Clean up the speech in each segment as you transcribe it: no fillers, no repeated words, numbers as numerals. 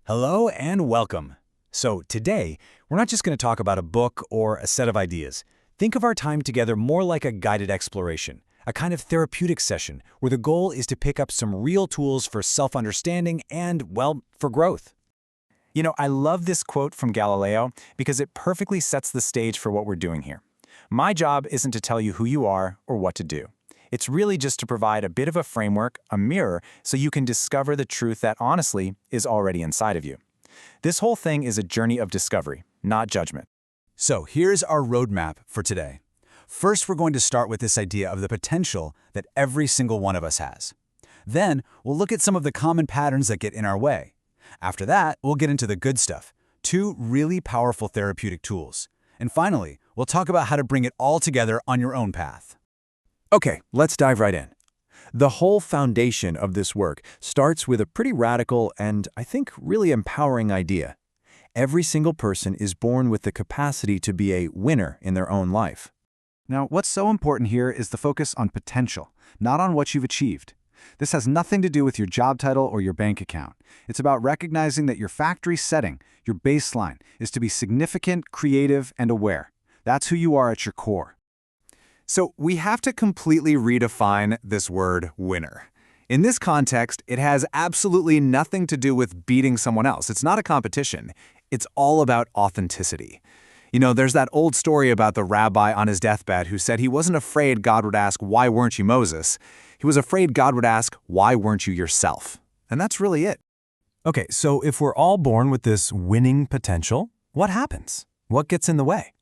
Hello and welcome. So today, we're not just going to talk about a book or a set of ideas. Think of our time together more like a guided exploration, a kind of therapeutic session where the goal is to pick up some real tools for self-understanding and, well, for growth. I love this quote from Galileo because it perfectly sets the stage for what we're doing here. My job isn't to tell you who you are or what to do. It's really just to provide a bit of a framework, a mirror, so you can discover the truth that honestly is already inside of you. This whole thing is a journey of discovery, not judgment. So here's our roadmap for today. First, we're going to start with this idea of the potential that every single one of us has. Then, we'll look at some of the common patterns that get in our way. After that, we'll get into the good stuff, two really powerful therapeutic tools. And finally, we'll talk about how to bring it all together on your own path. Okay, let's dive right in. The whole foundation of this work starts with a pretty radical and, I think, really empowering idea. Every single person is born with the capacity to be a winner in their own life. Now, what's so important here is the focus on potential, not on what you've achieved. This has nothing to do with your job title or your bank account. It's about recognizing that your factory setting, your baseline, is to be significant, creative, and aware. That's who you are at your core. So we have to completely redefine this word winner. In this context, it has absolutely nothing to do with beating someone else. It's not a competition. It's all about authenticity. There's that old story about the rabbi on his deathbed who said he wasn't afraid God would ask, "Why weren't you Moses?" He was afraid God would ask, "Why weren't you yourself?" And that's really it. Okay, so if we're all born with this winning potential, what happens? What gets in the way?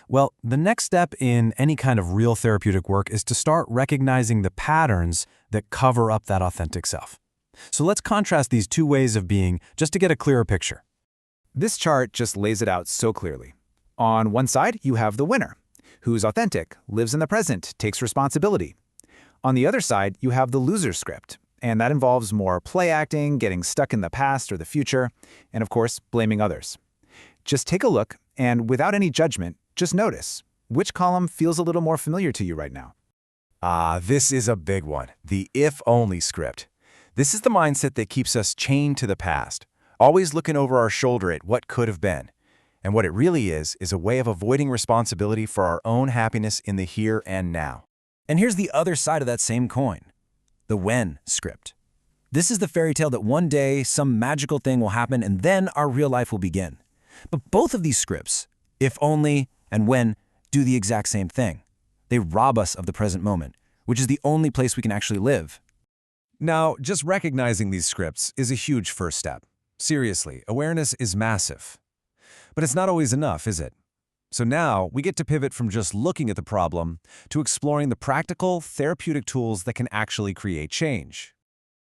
Well, the next step in any kind of real therapeutic work is to start recognizing the patterns that cover up that authentic self. So let's contrast these two ways of being just to get a clearer picture. This chart just lays it out so clearly. On one side, you have the winner, who's authentic, lives in the present, takes responsibility. On the other side, you have the loser script, and that involves more play acting, getting stuck in the past or the future, and of course, blaming others. Just take a look, and without any judgment, just notice which column feels a little more familiar to you right now. This is a big one, the if-only script. This is the mindset that keeps us chained to the past, always looking over our shoulder at what could have been. And what it really is a way of avoiding responsibility for our own happiness in the here and now. And here's the other side of that same coin, the when script. This is the fairy tale that one day some magical thing will happen and then our real life will begin. But both of these scripts, if only and when, do the exact same thing. They rob us of the present moment, which is the only place we can actually live. Now, just recognizing these scripts is a huge first step. Seriously, awareness is massive. But it's not always enough, is it? So now we get to pivot from just looking at the problem to exploring the practical, therapeutic tools that can actually create change.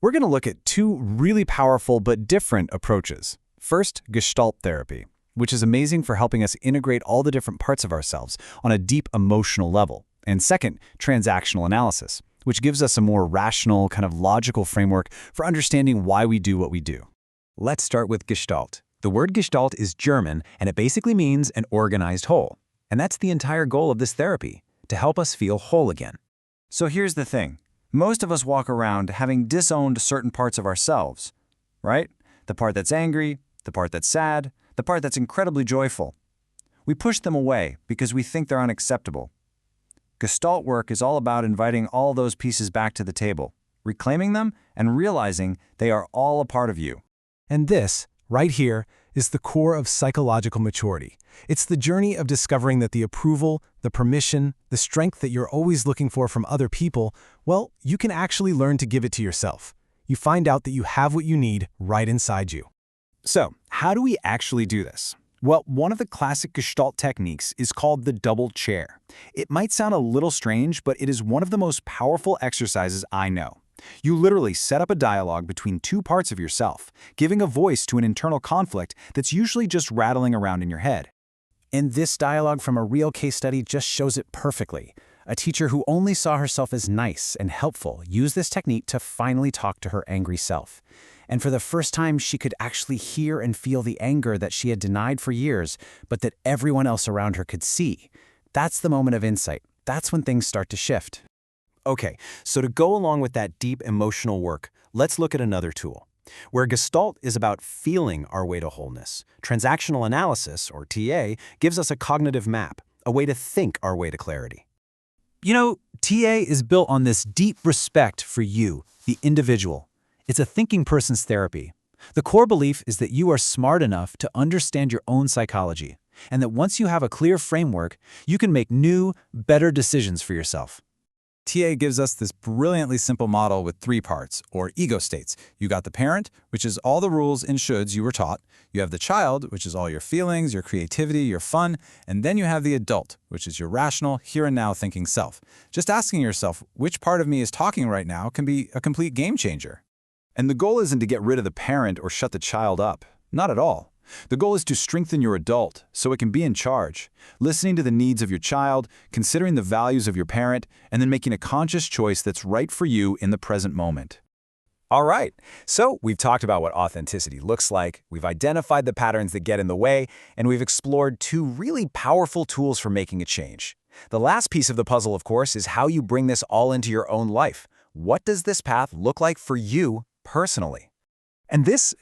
We're going to look at two really powerful but different approaches. First, Gestalt therapy, which is amazing for helping us integrate all the different parts of ourselves on a deep emotional level. And second, transactional analysis, which gives us a more rational, kind of logical framework for understanding why we do what we do. Let's start with Gestalt. The word Gestalt is German, and it basically means an organized whole. And that's the entire goal of this therapy, to help us feel whole again. So here's the thing. Most of us walk around having disowned certain parts of ourselves, right? The part that's angry, the part that's sad, the part that's incredibly joyful. We push them away because we think they're unacceptable. Gestalt work is all about inviting all those pieces back to the table, reclaiming them and realizing they are all a part of you. And this, right here, is the core of psychological maturity. It's the journey of discovering that the approval, the permission, the strength that you're always looking for from other people, well, you can actually learn to give it to yourself. You find out that you have what you need right inside you. So, how do we actually do this? Well, one of the classic Gestalt techniques is called the double chair. It might sound a little strange, but it is one of the most powerful exercises I know. You literally set up a dialogue between two parts of yourself, giving a voice to an internal conflict that's usually just rattling around in your head. And this dialogue from a real case study just shows it perfectly. A teacher who only saw herself as nice and helpful used this technique to finally talk to her angry self. And for the first time, she could actually hear and feel the anger that she had denied for years, but that everyone else around her could see. That's the moment of insight. That's when things start to shift. Okay, so to go along with that deep emotional work, let's look at another tool. Where Gestalt is about feeling our way to wholeness, transactional analysis, or TA, gives us a cognitive map, a way to think our way to clarity. You know, TA is built on this deep respect for you, the individual. It's a thinking person's therapy. The core belief is that you are smart enough to understand your own psychology, and that once you have a clear framework, you can make new, better decisions for yourself. TA gives us this brilliantly simple model with 3 parts, or ego states. You got the parent, which is all the rules and shoulds you were taught. You have the child, which is all your feelings, your creativity, your fun. And then you have the adult, which is your rational, here and now thinking self. Just asking yourself, which part of me is talking right now, can be a complete game changer. And the goal isn't to get rid of the parent or shut the child up. Not at all. The goal is to strengthen your adult so it can be in charge, listening to the needs of your child, considering the values of your parent, and then making a conscious choice that's right for you in the present moment. All right, so we've talked about what authenticity looks like, we've identified the patterns that get in the way, and we've explored 2 really powerful tools for making a change. The last piece of the puzzle, of course, is how you bring this all into your own life. What does this path look like for you personally? And this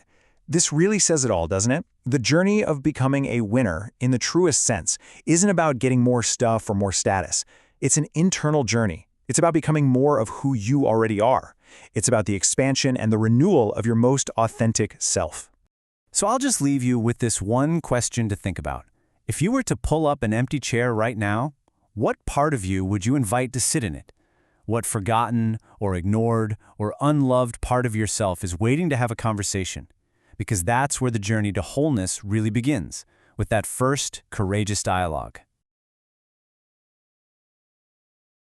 really says it all, doesn't it? The journey of becoming a winner, in the truest sense, isn't about getting more stuff or more status. It's an internal journey. It's about becoming more of who you already are. It's about the expansion and the renewal of your most authentic self. So I'll just leave you with this one question to think about. If you were to pull up an empty chair right now, what part of you would you invite to sit in it? What forgotten or ignored or unloved part of yourself is waiting to have a conversation? Because that's where the journey to wholeness really begins, with that first courageous dialogue.